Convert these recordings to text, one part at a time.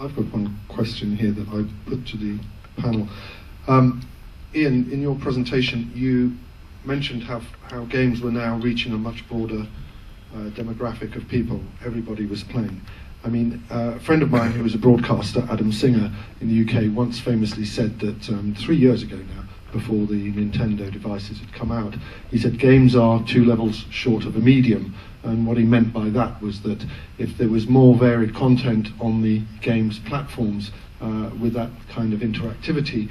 I've got one question here that I put to the panel. Ian, in your presentation, you mentioned how games were now reaching a much broader demographic of people. Everybody was playing. I mean, a friend of mine who was a broadcaster, Adam Singer, in the UK, once famously said that 3 years ago now, before the Nintendo devices had come out, he said games are 2 levels short of a medium. And what he meant by that was that if there was more varied content on the games platforms with that kind of interactivity,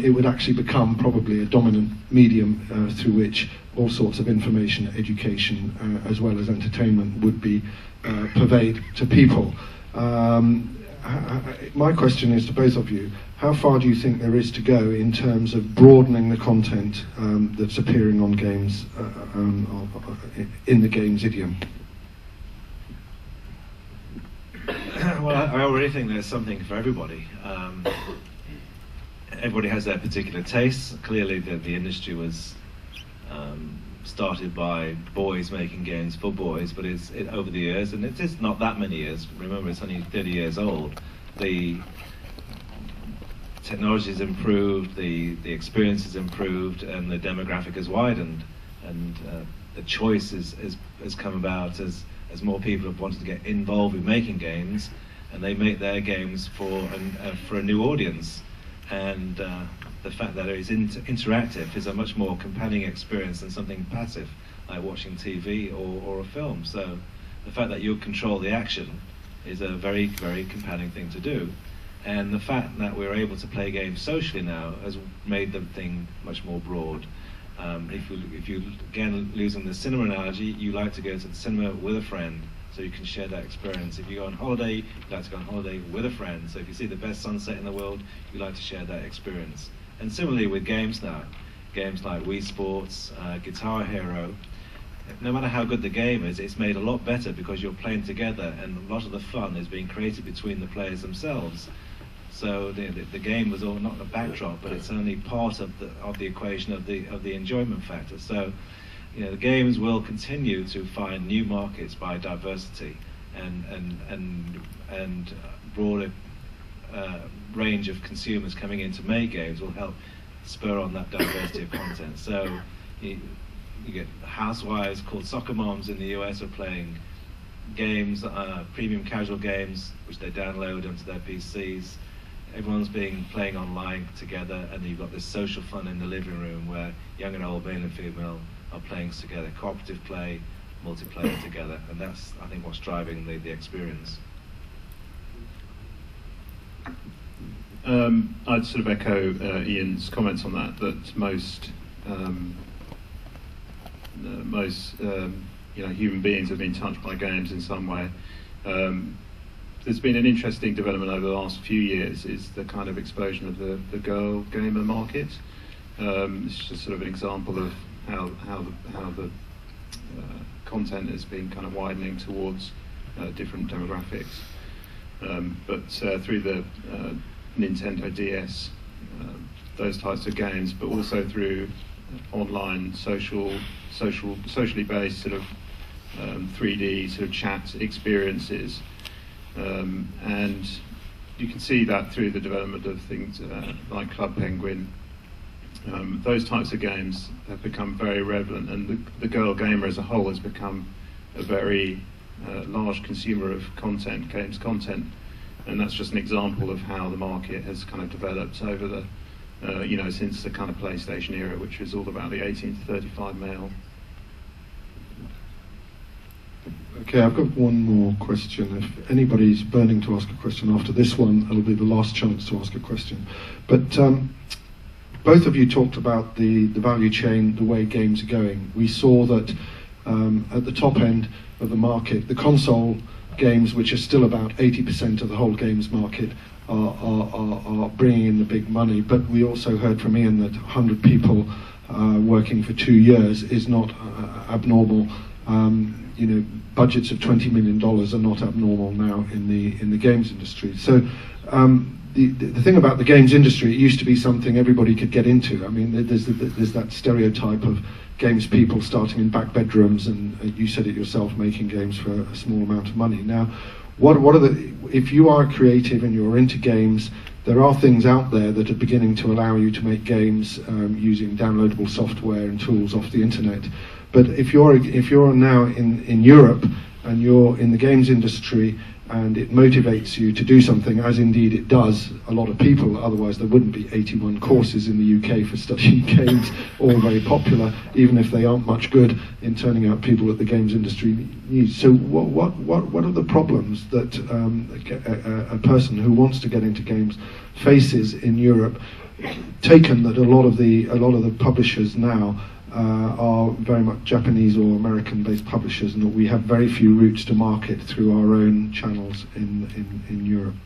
it would actually become probably a dominant medium through which all sorts of information, education, as well as entertainment would be purveyed to people. My question is to both of you, how far do you think there is to go in terms of broadening the content that's appearing on games, in the games idiom? Well, I already think there's something for everybody. Everybody has their particular tastes. Clearly the industry was started by boys making games for boys, but over the years, and it is not that many years, remember it's only 30 years old, the technology has improved, the experience has improved, and the demographic has widened, and the choice has come about as more people have wanted to get involved in making games, and they make their games for a new audience. And the fact that it is interactive is a much more compelling experience than something passive like watching TV or a film. So the fact that you control the action is a very, very compelling thing to do. And the fact that we're able to play games socially now has made the thing much more broad. If you again, using the cinema analogy, you like to go to the cinema with a friend, so you can share that experience. If you go on holiday, you like to go on holiday with a friend. So if you see the best sunset in the world, you like to share that experience. And similarly with games now, games like Wii Sports, Guitar Hero, no matter how good the game is, it's made a lot better because you're playing together, and a lot of the fun is being created between the players themselves. So the game was all not a backdrop, but it's only part of the equation of the enjoyment factor. So, the games will continue to find new markets by diversity and broader range of consumers coming in to make games will help spur on that diversity of content. So you get housewives called soccer moms in the US are playing games, premium casual games, which they download onto their PCs. Everyone's playing online together, and you've got this social fun in the living room where young and old, male and female are playing together, cooperative play, multiplayer together, and that's, I think, what's driving the experience. I'd sort of echo Ian's comments on that most human beings have been touched by games in some way. There's been an interesting development over the last few years, is the kind of explosion of the girl gamer market. It's just sort of an example of how the content has been kind of widening towards different demographics. But through the Nintendo DS, those types of games, but also through online socially based sort of 3D sort of chat experiences. And you can see that through the development of things like Club Penguin. Those types of games have become very relevant, and the girl gamer as a whole has become a very large consumer of games content, and that's just an example of how the market has kind of developed over the, since the kind of PlayStation era, which was all about the 18 to 35 male. Okay, I've got one more question. If anybody's burning to ask a question after this one, it'll be the last chance to ask a question. But both of you talked about the value chain, the way games are going. We saw that at the top end of the market, the console games, which are still about 80% of the whole games market, are bringing in the big money. But we also heard from Ian that 100 people working for 2 years is not abnormal You know, budgets of $20 million are not abnormal now in the games industry. So the thing about the games industry, it used to be something everybody could get into. I mean, there's that stereotype of games people starting in back bedrooms, and you said it yourself, making games for a small amount of money. Now, what are if you are creative and you're into games, there are things out there that are beginning to allow you to make games using downloadable software and tools off the internet. But if you're now in Europe and you're in the games industry and it motivates you to do something, as indeed it does a lot of people, otherwise there wouldn't be 81 courses in the UK for studying games, all very popular, even if they aren't much good in turning out people that the games industry needs. So what are the problems that a person who wants to get into games faces in Europe, taken that a lot of the publishers now are very much Japanese or American-based publishers, and that we have very few routes to market through our own channels in Europe?